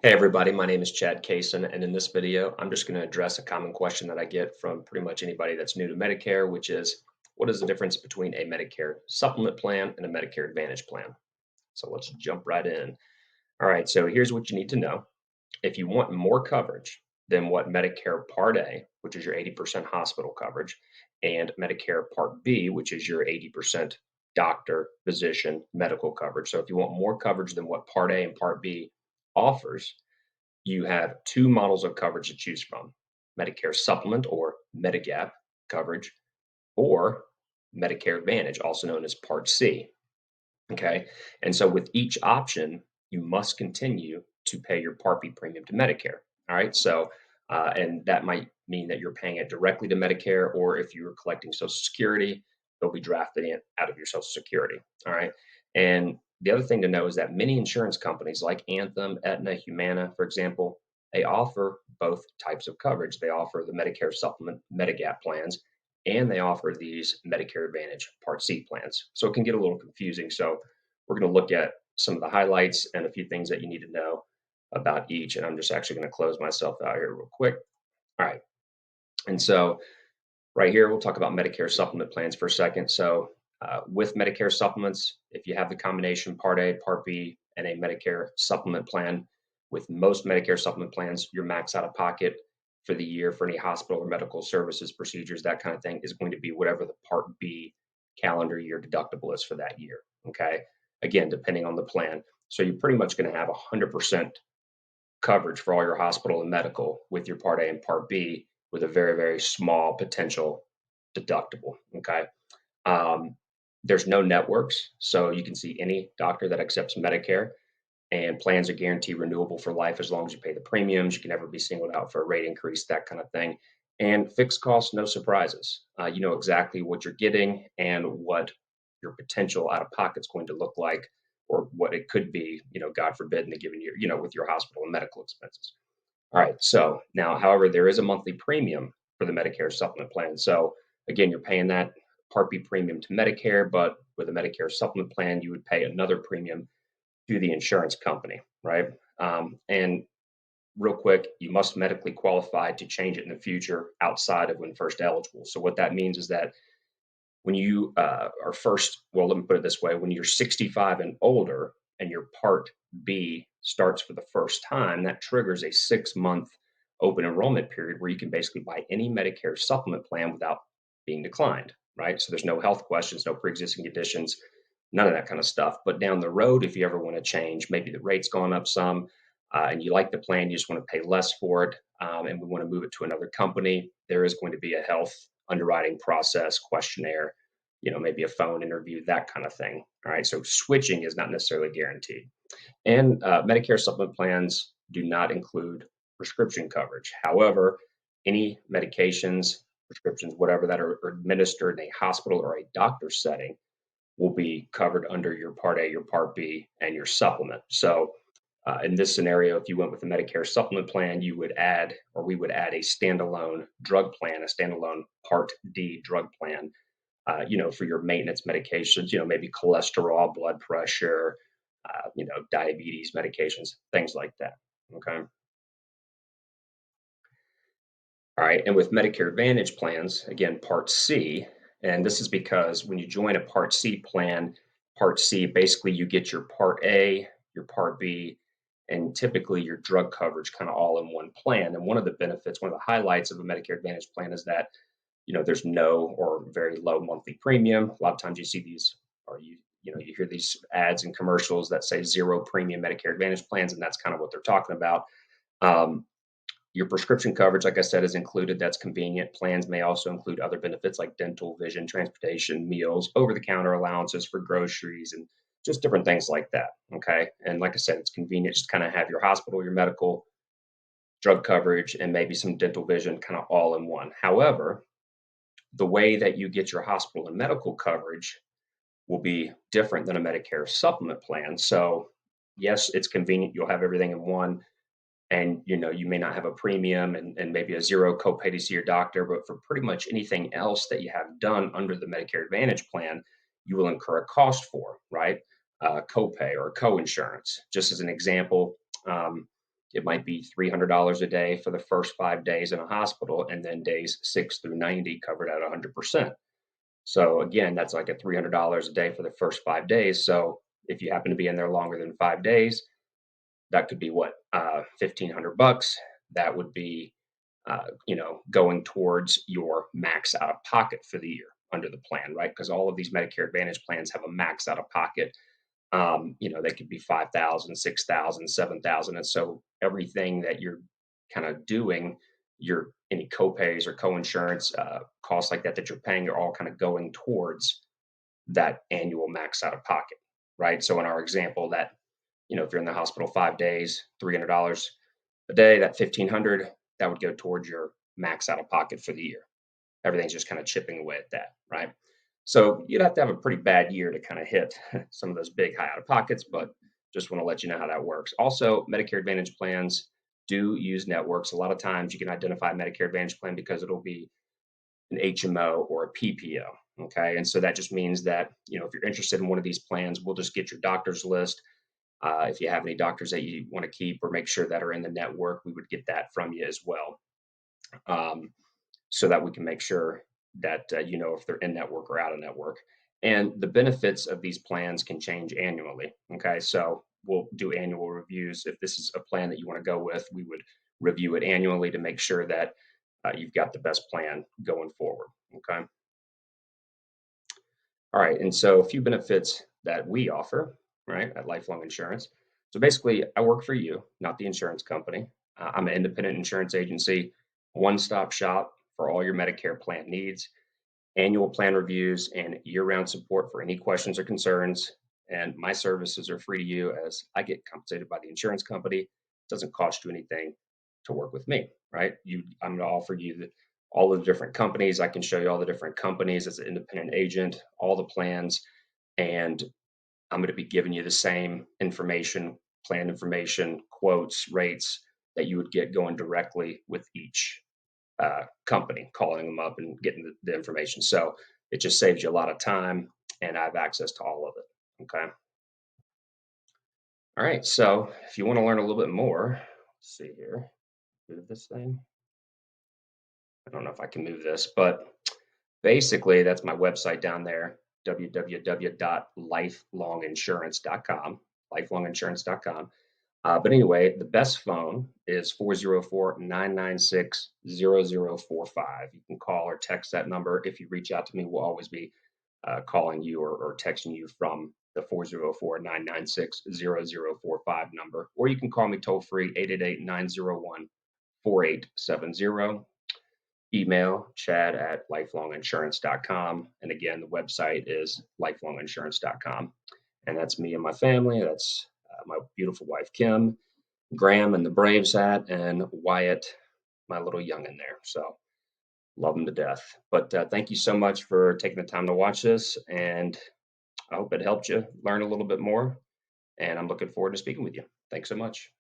Hey everybody, my name is Chad Cason, and in this video, I'm just going to address a common question that I get from pretty much anybody that's new to Medicare, which is, what is the difference between a Medicare Supplement plan and a Medicare Advantage plan? So let's jump right in. All right, so here's what you need to know. If you want more coverage than what Medicare Part A, which is your 80% hospital coverage, and Medicare Part B, which is your 80% doctor, physician, medical coverage. So if you want more coverage than what Part A and Part B offers, you have two models of coverage to choose from: Medicare Supplement or Medigap coverage, or Medicare Advantage, also known as Part C. Okay. And so with each option, you must continue to pay your Part B premium to Medicare. All right. So, and that might mean that you're paying it directly to Medicare, or if you're collecting Social Security, they'll be drafting it out of your Social Security. All right. And the other thing to know is that many insurance companies like Anthem, Aetna, Humana, for example, they offer both types of coverage. They offer the Medicare Supplement Medigap plans, and they offer these Medicare Advantage Part C plans. So it can get a little confusing. So we're going to look at some of the highlights and a few things that you need to know about each. And I'm just actually going to close myself out here real quick. All right. And so right here, we'll talk about Medicare supplement plans for a second. So with Medicare supplements, if you have the combination Part A, Part B, and a Medicare supplement plan, with most Medicare supplement plans, your max out of pocket for the year for any hospital or medical services, procedures, that kind of thing is going to be whatever the Part B calendar year deductible is for that year. Okay. Again, depending on the plan. So you're pretty much going to have 100% coverage for all your hospital and medical with your Part A and Part B with a very, very small potential deductible. Okay. Um, there's no networks, so you can see any doctor that accepts Medicare, and plans are guaranteed renewable for life as long as you pay the premiums. You can never be singled out for a rate increase, that kind of thing. And fixed costs, no surprises. You know exactly what you're getting and what your potential out of pocket is going to look like, or what it could be, God forbid, in the given year, with your hospital and medical expenses. All right. So now, however, there is a monthly premium for the Medicare supplement plan. So again, you're paying that Part B premium to Medicare, but with a Medicare supplement plan, you would pay another premium to the insurance company, right? And real quick, you must medically qualify to change it in the future outside of when first eligible. So what that means is that when you are first, well, let me put it this way: when you're 65 and older and your Part B starts for the first time, that triggers a 6-month open enrollment period where you can basically buy any Medicare supplement plan without being declined, right? So there's no health questions, no pre-existing conditions, none of that kind of stuff. But down the road, if you ever want to change, maybe the rate's gone up some, and you like the plan, you just want to pay less for it, and we want to move it to another company, there is going to be a health underwriting process, questionnaire, maybe a phone interview, that kind of thing. All right. So switching is not necessarily guaranteed. And Medicare supplement plans do not include prescription coverage. However, any medications, prescriptions, whatever that are administered in a hospital or a doctor setting will be covered under your Part A, your Part B, and your supplement. So in this scenario, if you went with the Medicare supplement plan, you would add, or we would add, a standalone drug plan, a standalone Part D drug plan, for your maintenance medications, maybe cholesterol, blood pressure, diabetes medications, things like that. Okay. All right. And with Medicare Advantage plans, again, Part C, and this is because when you join a Part C plan, Part C, basically you get your Part A, your Part B, and typically your drug coverage kind of all in one plan. And one of the benefits, one of the highlights of a Medicare Advantage plan is that, there's no or very low monthly premium. A lot of times you see these, or you hear these ads and commercials that say zero premium Medicare Advantage plans, and that's kind of what they're talking about. Your prescription coverage, like I said, is included. That's convenient. Plans may also include other benefits like dental, vision, transportation, meals, over-the-counter allowances for groceries, and just different things like that. Okay. And like I said, it's convenient. Just kind of have your hospital, your medical, drug coverage, and maybe some dental, vision kind of all in one. However, the way that you get your hospital and medical coverage will be different than a Medicare supplement plan. So yes, it's convenient. You'll have everything in one, and you may not have a premium and maybe a zero copay to see your doctor, but for pretty much anything else that you have done under the Medicare Advantage plan, you will incur a cost for, right? Copay or co-insurance. Just as an example, It might be $300 a day for the first 5 days in a hospital, and then days 6 through 90 covered at 100%. So again, that's like a $300 a day for the first 5 days. So if you happen to be in there longer than 5 days, that could be what, 1,500 bucks. That would be, going towards your max out of pocket for the year under the plan, right? Because all of these Medicare Advantage plans have a max out of pocket. They could be 5,000, 6,000, 7,000, and so everything that you're kind of doing, your any copays or co-insurance costs like that you're paying, are all kind of going towards that annual max out of pocket, right? So in our example, that if you're in the hospital 5 days, $300 a day, that 1,500, that would go towards your max out of pocket for the year. Everything's just kind of chipping away at that, right? So you'd have to have a pretty bad year to kind of hit some of those big high out of pockets, but just want to let you know how that works. Also, Medicare Advantage plans do use networks. A lot of times you can identify a Medicare Advantage plan because it'll be an HMO or a PPO. Okay. And so that just means that, if you're interested in one of these plans, we'll just get your doctor's list. If you have any doctors that you want to keep or make sure that are in the network, we would get that from you as well. So that we can make sure that if they're in network or out of network. And the benefits of these plans can change annually. Okay, so we'll do annual reviews. If this is a plan that you want to go with, we would review it annually to make sure that you've got the best plan going forward. Okay. All right, and so a few benefits that we offer, right, at Lifelong Insurance. So basically, I work for you, not the insurance company. I'm an independent insurance agency, one-stop shop for all your Medicare plan needs, annual plan reviews, and year-round support for any questions or concerns. And my services are free to you as I get compensated by the insurance company. It doesn't cost you anything to work with me, right? I'm going to offer you all of the different companies. I can show you all the different companies as an independent agent, all the plans, and I'm going to be giving you the same information, plan information, quotes, rates that you would get going directly with each company, calling them up and getting the information. So it just saves you a lot of time, and I have access to all of it. Okay. All right. So if you want to learn a little bit more, let's see here. Move this thing. I don't know if I can move this, but basically that's my website down there, www.lifelonginsurance.com, lifelonginsurance.com. But anyway, the best phone is 404-996-0045. You can call or text that number. If you reach out to me, we'll always be calling you or texting you from the 404-996-0045 number. Or you can call me toll free, 888-901-4870. Email chad@lifelonginsurance.com. And again, the website is lifelonginsurance.com. And that's me and my family. That's my beautiful wife, Kim, Graham in the Braves hat, and Wyatt, my little youngin' there. So love him to death. But thank you so much for taking the time to watch this. And I hope it helped you learn a little bit more. And I'm looking forward to speaking with you. Thanks so much.